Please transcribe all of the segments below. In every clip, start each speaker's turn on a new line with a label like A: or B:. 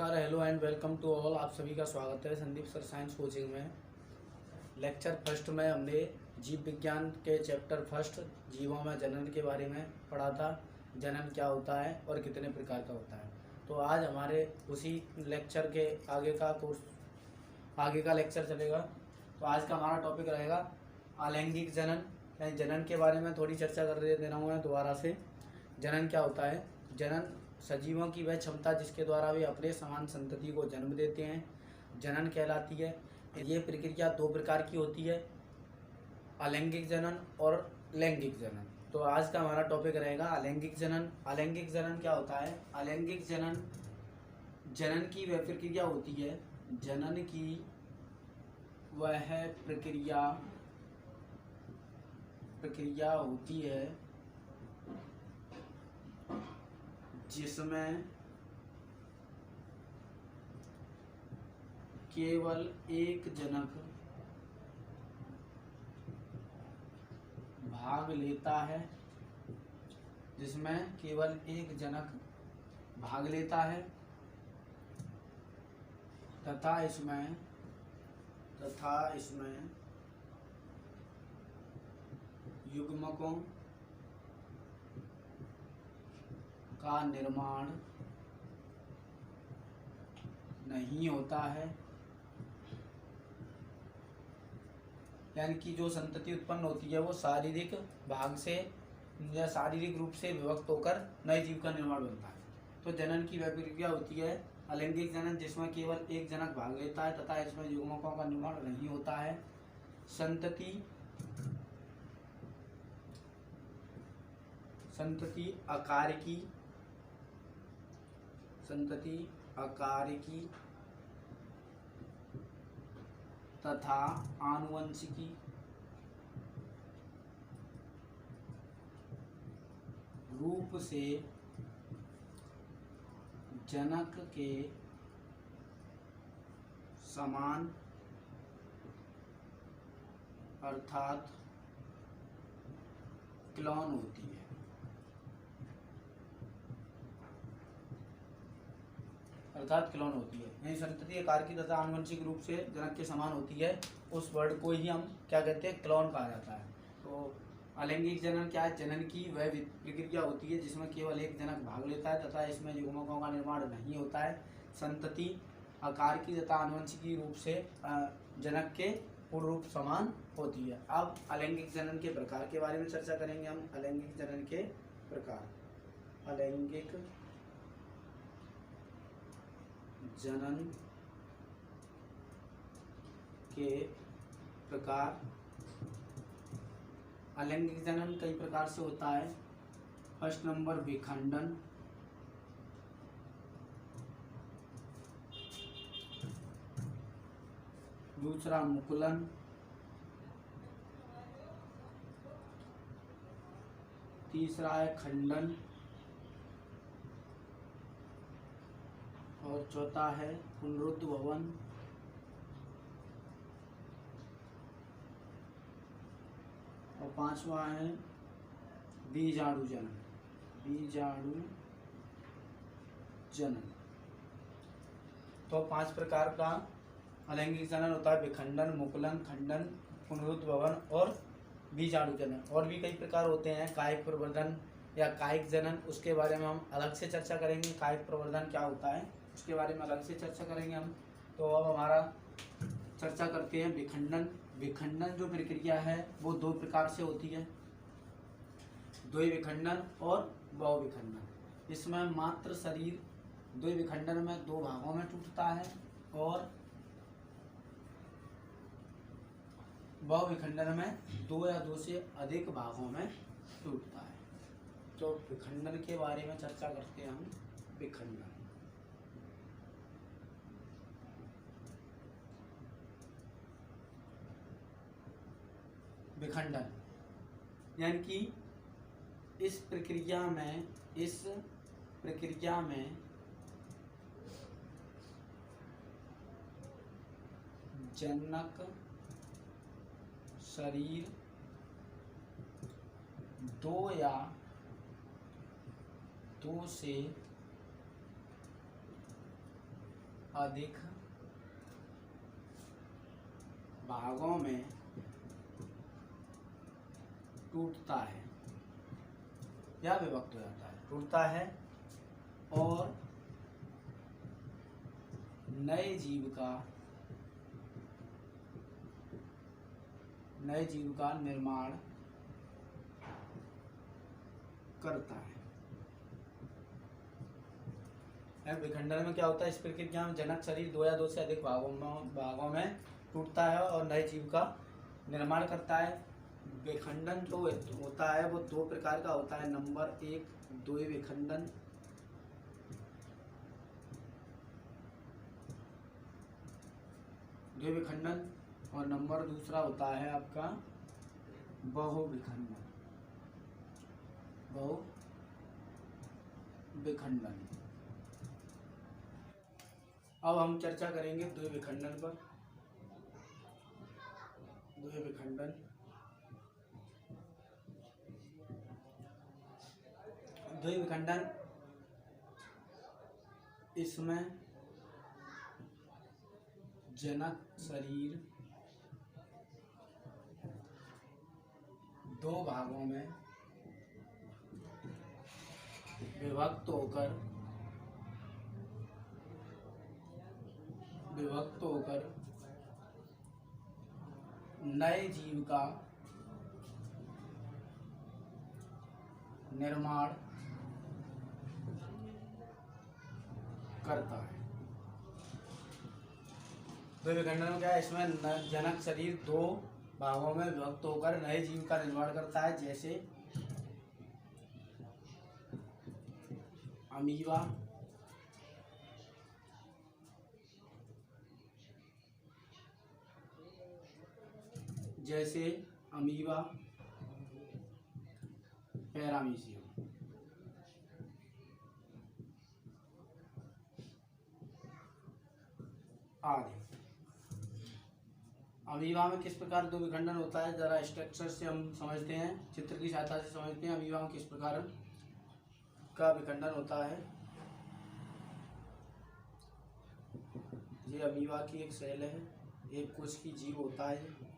A: नमस्कार, hello and welcome to all. आप सभी का स्वागत है संदीप सर साइंस कोचिंग में। लेक्चर फर्स्ट में हमने जीव विज्ञान के चैप्टर फर्स्ट जीवों में जनन के बारे में पढ़ा था। जनन क्या होता है और कितने प्रकार का होता है। तो आज हमारे उसी लेक्चर के आगे का लेक्चर चलेगा। तो आज का हमारा टॉपिक रहेगा अलैंगिक जनन, यानी जनन के बारे में थोड़ी चर्चा कर देना हूँ दोबारा से। जनन क्या होता है? जनन सजीवों की वह क्षमता जिसके द्वारा वे अपने समान संतति को जन्म देते हैं, जनन कहलाती है। ये प्रक्रिया दो प्रकार की होती है, अलैंगिक जनन और लैंगिक जनन। तो आज का हमारा टॉपिक रहेगा अलैंगिक जनन। अलैंगिक जनन क्या होता है? अलैंगिक जनन जनन की वह प्रक्रिया होती है, जनन की वह प्रक्रिया होती है जिसमें केवल एक जनक भाग लेता है, जिसमें केवल एक जनक भाग लेता है तथा इसमें युग्मकों का निर्माण नहीं होता है। यानी कि जो संतति उत्पन्न होती है वो शारीरिक भाग से या शारीरिक रूप से विभक्त होकर नए जीव का निर्माण बनता है। तो जनन की वह प्रक्रिया होती है अलैंगिक जनन, जिसमें केवल एक जनक भाग लेता है तथा इसमें युग्मकों का निर्माण नहीं होता है। संतति अकारिकी तथा आनुवंशिकी रूप से जनक के समान अर्थात क्लोन होती है। यानी संतति अकारिकी तथा आनुवंशिक रूप से जनक के समान होती है। उस वर्ड को ही हम क्या कहते हैं? क्लोन कहा जाता है। तो अलैंगिक जनन क्या है? जनन की वह प्रक्रिया होती है जिसमें केवल एक जनक भाग लेता है तथा इसमें युग्मकों का निर्माण नहीं होता है। संतति अकारिकी तथा आनुवंशिकी रूप से जनक के पूर्ण रूप समान होती है। अब अलैंगिक जनन के प्रकार के बारे में चर्चा करेंगे हम। अलैंगिक जनन के प्रकार। अलैंगिक जनन के प्रकार। अलैंगिक जनन कई प्रकार से होता है। फर्स्ट नंबर विखंडन, दूसरा मुकुलन, तीसरा है खंडन और चौथा है पुनरुद्भवन और पांचवा है बीजाणु जनन। तो 5 प्रकार का अलैंगिक जनन होता है: विखंडन, मुकुलन, खंडन, पुनरुद्भवन और बीजाणु जनन। और भी कई प्रकार होते हैं, कायिक प्रवर्धन या कायिक जनन, उसके बारे में हम अलग से चर्चा करेंगे। कायिक प्रवर्धन क्या होता है उसके बारे में अलग से चर्चा करेंगे हम। तो अब हमारा चर्चा करते हैं विखंडन। विखंडन जो प्रक्रिया है वो 2 प्रकार से होती है, द्वय विखंडन और बहुविखंडन। इसमें मात्र शरीर द्वय विखंडन में 2 भागों में टूटता है और बहुविखंडन में 2 या 2 से अधिक भागों में टूटता है। तो विखंडन के बारे में चर्चा करते हैं हम। विखंडन यानी कि इस प्रक्रिया में जनक शरीर 2 या 2 से अधिक भागों में टूटता है या विभक्त हो जाता है, टूटता है और नए जीव का निर्माण करता है। विखंडन में क्या होता है? इस प्रक्रिया में जनक शरीर दो या दो से अधिक भागों में टूटता है और नए जीव का निर्माण करता है। विखंडन जो होता है वो दो प्रकार का होता है। नंबर एक द्वि विखंडन, और नंबर दूसरा होता है आपका बहुविखंडन। अब हम चर्चा करेंगे द्विविखंडन पर। द्विविखंडन इसमें जनक शरीर दो भागों में विभक्त होकर नए जीव का निर्माण करता है। द्विविखंडन में क्या है? इसमें जनक शरीर दो भागों में विभक्त होकर नए जीव का निर्माण करता है, जैसे अमीबा, पैरामीशियम आदि। अमीबा में किस प्रकार दो विखंडन होता है, जरा स्ट्रक्चर से हम समझते हैं, चित्र की सहायता से समझते हैं अमीबा में किस प्रकार का विखंडन होता है। ये अमीबा की एक सेल है, एक कोश की जीव होता है।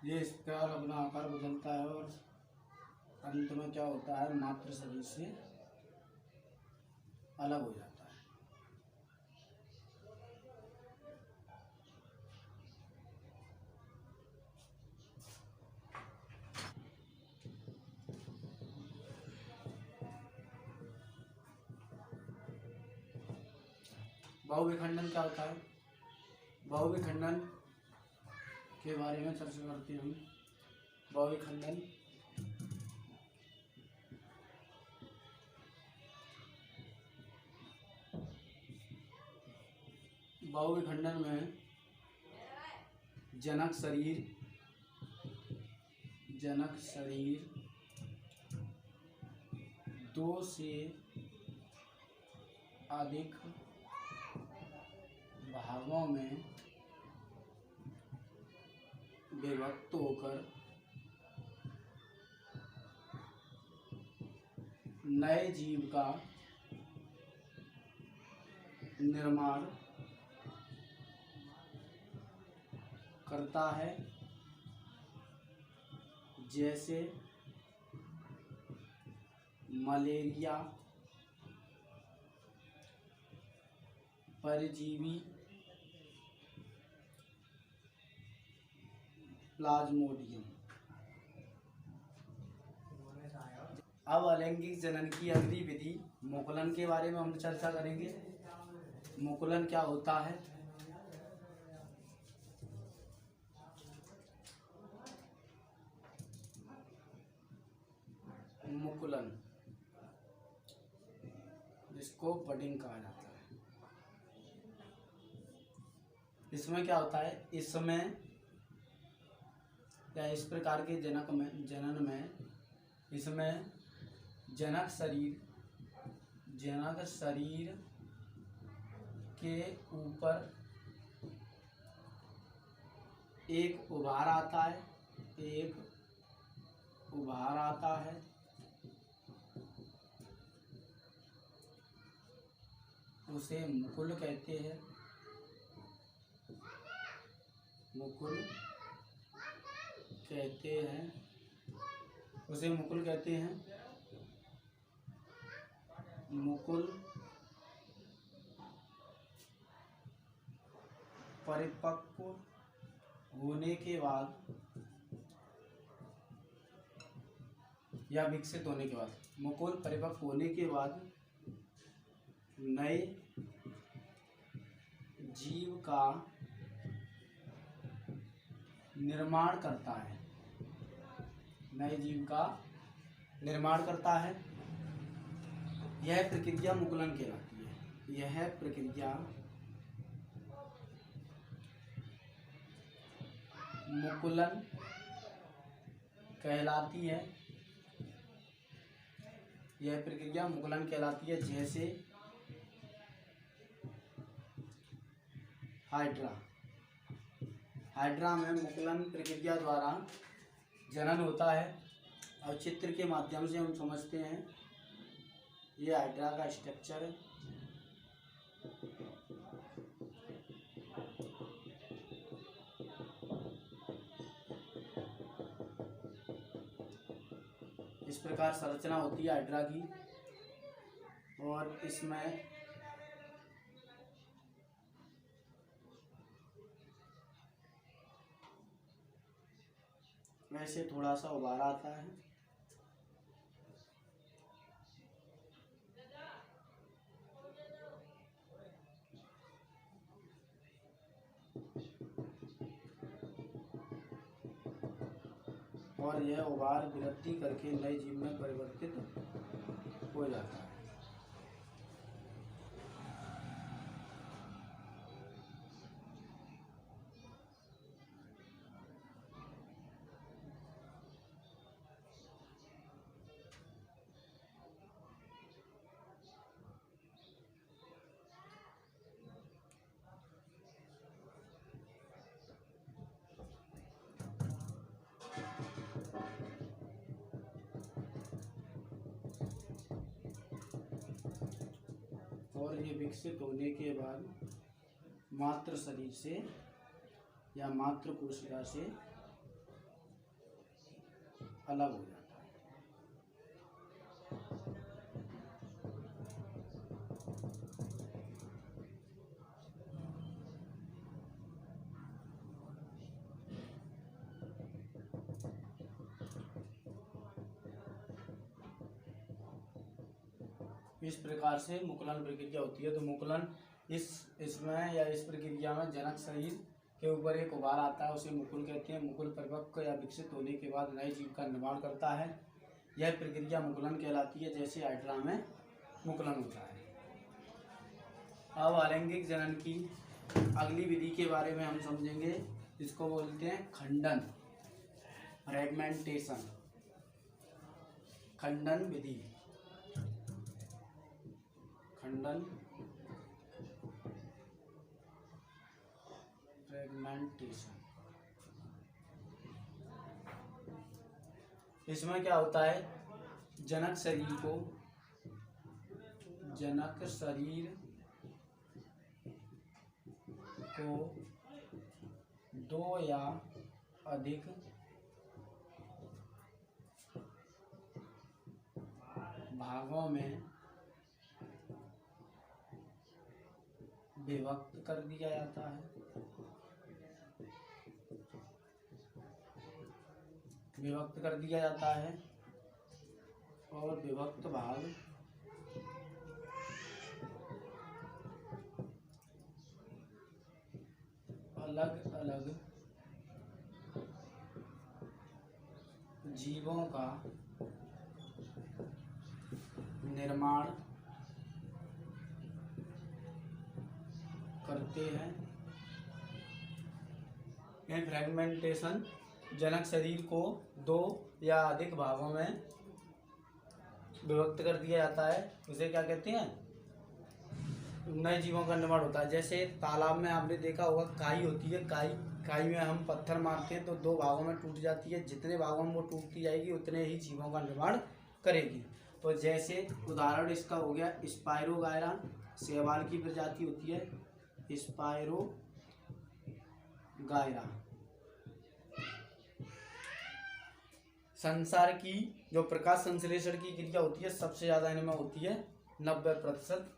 A: ये इस प्रकार अपना आकार बदलता है और अंत में क्या होता है, मात्र शरीर से अलग हो जाता है। बहुविखंडन क्या होता है? बहुविखंडन के बारे में चर्चा करते हैं हम। बहुविखंडन में जनक शरीर दो से अधिक भागों में विभक्त होकर नए जीव का निर्माण करता है, जैसे मलेरिया, परजीवी, प्लाज्मोडियम। अब अलैंगिक जनन की अगली विधि मुकुलन के बारे में हम चर्चा करेंगे। मुकुलन क्या होता है? मुकुलन, जिसको बडिंग कहा जाता है, इसमें क्या होता है? इसमें या इस प्रकार के जनन में इसमें जनक शरीर के ऊपर एक उभार आता है, उसे मुकुल कहते हैं। उसे मुकुल कहते हैं। मुकुल परिपक्व होने के बाद या विकसित होने के बाद, मुकुल परिपक्व होने के बाद नए जीव का निर्माण करता है। यह प्रक्रिया मुकुलन कहलाती है। यह प्रक्रिया मुकुलन कहलाती है। जैसे हाइड्रा में मुकुलन प्रक्रिया द्वारा जनन होता है। और चित्र के माध्यम से हम समझते हैं। ये हाइड्रा का स्ट्रक्चर है। इस प्रकार संरचना होती है हाइड्रा की। और इसमें वैसे थोड़ा सा उभार आता है। और यह उभार वृद्धि करके नए जीव में परिवर्तित हो जाता है। और ये विकसित होने के बाद मात्र शरीर से या मात्र कोशिका से अलग हो जाता है। इस प्रकार से मुकुलन प्रक्रिया होती है। तो मुकुलन इसमें या इस प्रक्रिया में जनक शरीर के ऊपर एक उभार आता है, उसे मुकुल कहते हैं। मुकुल परिपक्व या विकसित होने के बाद नए जीव का निर्माण करता है। यह प्रक्रिया मुकुलन कहलाती है। जैसे हाइड्रा में मुकुलन होता है। अब अलैंगिक जनन की अगली विधि के बारे में हम समझेंगे। इसको बोलते हैं खंडन, फ्रेगमेंटेशन। खंडन विधि, फ्रेगमेंटेशन। इसमें क्या होता है? जनक शरीर को दो या अधिक भागों में विभक्त कर दिया जाता है। और विभक्त भाग अलग अलग जीवों का निर्माण करते हैं। यह फ्रेगमेंटेशन जनक शरीर को दो या अधिक भागों में विभक्त कर दिया जाता है। उसे क्या कहते हैं? नए जीवों का निर्माण होता है। जैसे तालाब में आपने देखा होगा काई होती है, काई में हम पत्थर मारते हैं तो दो भागों में टूट जाती है। जितने भागों में वो टूटती जाएगी उतने ही जीवों का निर्माण करेगी। तो जैसे उदाहरण इसका हो गया स्पायरोगायरा, शैवाल की प्रजाति होती है स्पायरोगायरा। संसार की जो प्रकाश संश्लेषण की क्रिया होती है सबसे ज़्यादा इनमें होती है, 90%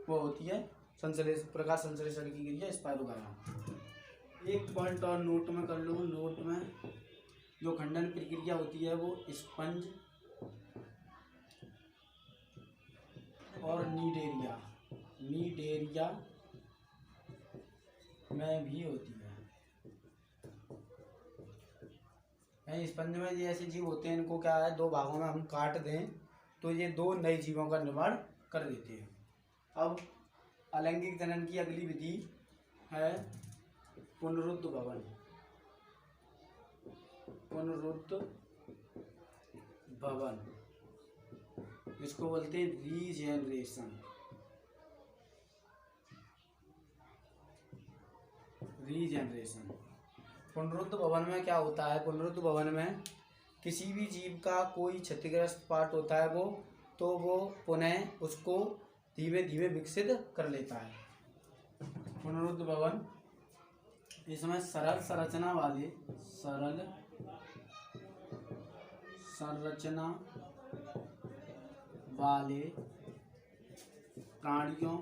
A: वो होती है प्रकाश संश्लेषण की क्रिया स्पायरोगायरा। एक पॉइंट और नोट में कर लो। नोट में जो खंडन प्रक्रिया होती है वो स्पंज और नीडेरिया में भी होती है। स्पंज में ये ऐसे जीव होते हैं, इनको क्या है दो भागों में हम काट दें तो ये दो नए जीवों का निर्माण कर देते हैं। अब अलैंगिक जनन की अगली विधि है पुनरुद्भवन। इसको बोलते हैं रीजेनरेशन। पुनरुद्भवन में क्या होता है? पुनरुद्भवन में किसी भी जीव का कोई क्षतिग्रस्त पार्ट होता है वो पुनः उसको धीमे धीमे विकसित कर लेता है। पुनरुद्भवन इसमें सरल संरचना वाले प्राणियों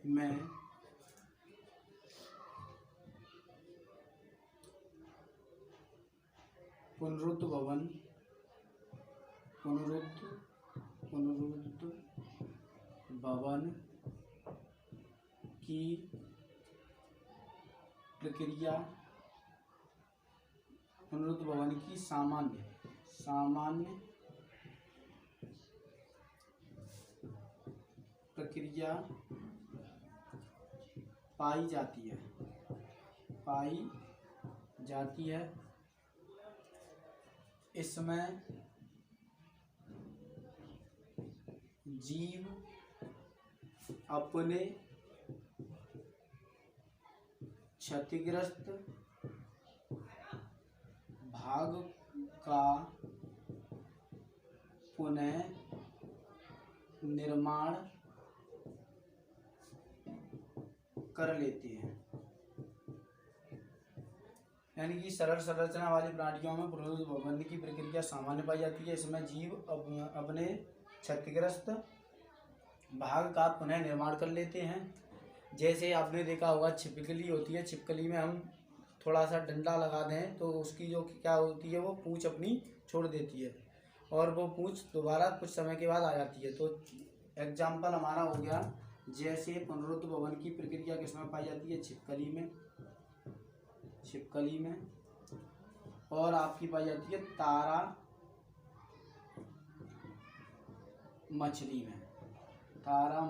A: में पुनरुद्भवन की प्रक्रिया पुनरुद्भवन की सामान्य प्रक्रिया पाई जाती है। इसमें जीव अपने क्षतिग्रस्त भाग का पुनः निर्माण कर लेते हैं। यानी कि सरल संरचना वाली प्राणियों में पुनरुद्भवन की प्रक्रिया सामान्य पाई जाती है। इसमें जीव अपने क्षतिग्रस्त भाग का पुनः निर्माण कर लेते हैं। जैसे आपने देखा होगा छिपकली होती है, छिपकली में हम थोड़ा सा डंडा लगा दें तो उसकी जो क्या होती है वो पूंछ अपनी छोड़ देती है और वो पूंछ दोबारा कुछ समय के बाद आ जाती है। तो एग्जाम्पल हमारा हो गया, जैसे पुनरुद्भवन की प्रक्रिया किसमें पाई जाती है? छिपकली में और आपकी पाई जाती है तारा मछली में। तारा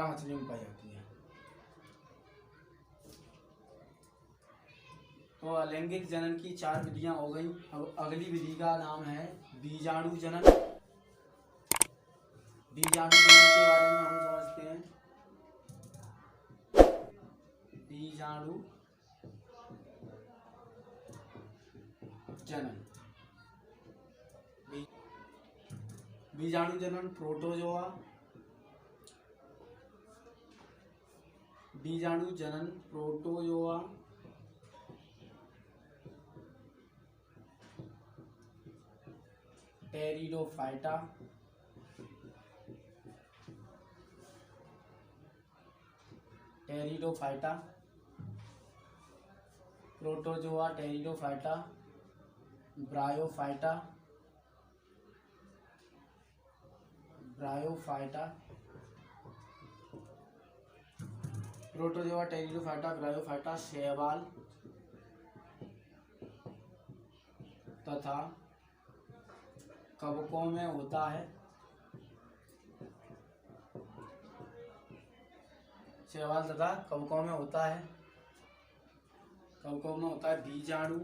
A: मछली में पाई जाती है। तो अलैंगिक जनन की 4 विधियां हो गई। अब अगली विधि का नाम है बीजाणु जनन। बीजाणु जनन के बारे में हम समझते हैं। बीजाणु जनन प्रोटोजोआ। बीजाणु जनन protozoa pteridophyta protozoa, pteridophyta, bryophyta, protozoa, pteridophyta, bryophyta, शैवाल तथा कवकों में होता है। शैवाल तथा कवकों में होता है। कवकों में होता है बीजाणु,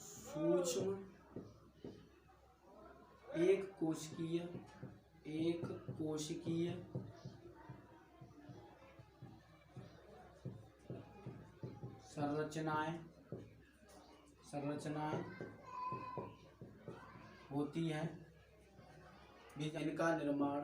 A: सूक्ष्म एक कोशिकीय संरचनाएं होती हैं। इनका निर्माण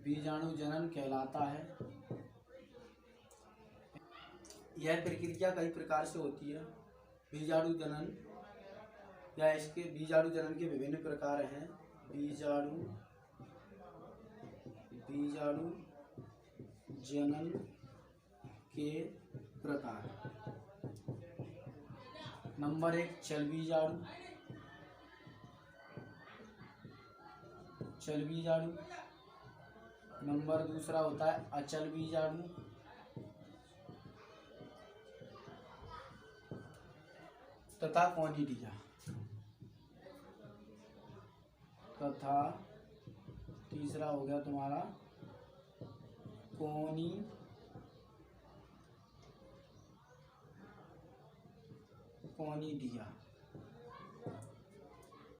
A: बीजाणु जनन कहलाता है। यह प्रक्रिया कई प्रकार से होती है। बीजाणु जनन के विभिन्न प्रकार हैं। बीजाणु जनन के प्रकार। नंबर 1 चल बीजाणु। नंबर दूसरा होता है अचल बीजाणु। तथा कॉनिडिया। तथा तीसरा हो गया तुम्हारा कॉनिडिया।